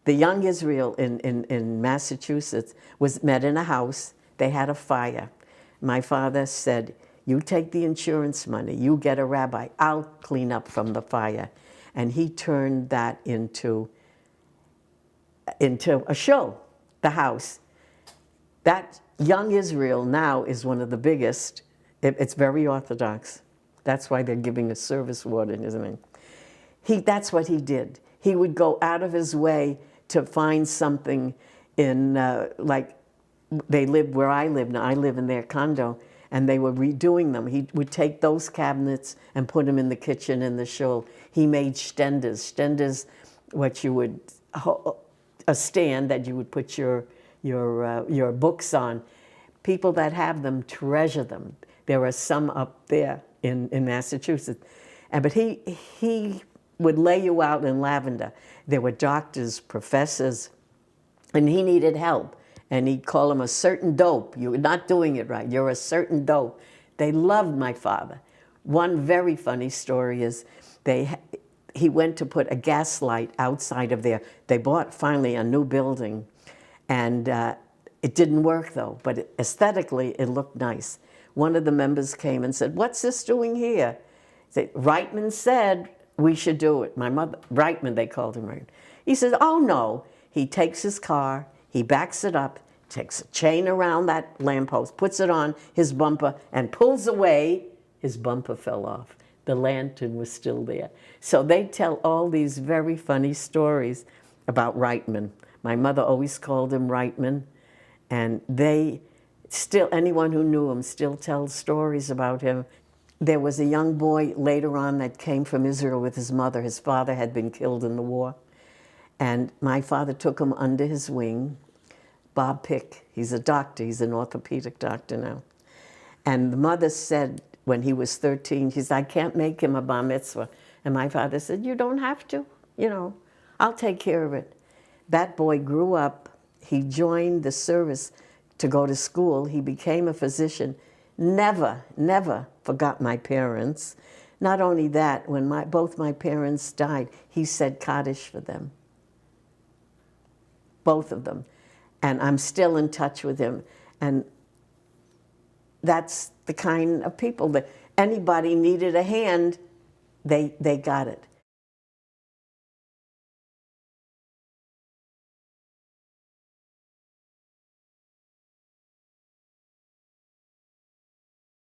The young Israel in Massachusetts was met in a house. They had a fire. My father said, you take the insurance money, you get a rabbi, I'll clean up from the fire. And he turned that into a shul, the house. That young Israel now is one of the biggest. It's very Orthodox. That's why they're giving a service warden, isn't it? That's what he did. He would go out of his way to find something in, like, they lived where I live now. I live in their condo, and they were redoing them. He would take those cabinets and put them in the kitchen in the shul. He made stendas. Stendas, what you would, a stand that you would put your books on. People that have them treasure them. There are some up there in Massachusetts. But he would lay you out in lavender. There were doctors, professors, and he needed help. And he'd call him a certain dope. You're not doing it right. You're a certain dope. They loved my father. One very funny story is he went to put a gas light outside of there. They bought finally a new building, and it didn't work though, but aesthetically it looked nice. One of the members came and said, what's this doing here? Reitman said we should do it. My mother, Reitman, they called him Reitman. He says, oh no. He takes his car, he backs it up, takes a chain around that lamppost, puts it on his bumper, and pulls away. His bumper fell off. The lantern was still there. So they tell all these very funny stories about Reitman. My mother always called him Reitman, and anyone who knew him still tells stories about him. There was a young boy later on that came from Israel with his mother. His father had been killed in the war. And my father took him under his wing. Bob Pick, he's a doctor, he's an orthopedic doctor now. And the mother said when he was 13, she said, I can't make him a bar mitzvah. And my father said, you don't have to, I'll take care of it. That boy grew up, he joined the service to go to school, he became a physician. Never, never forgot my parents. Not only that, when both my parents died, he said Kaddish for them. Both of them. And I'm still in touch with him. And that's the kind of people that anybody needed a hand, they got it.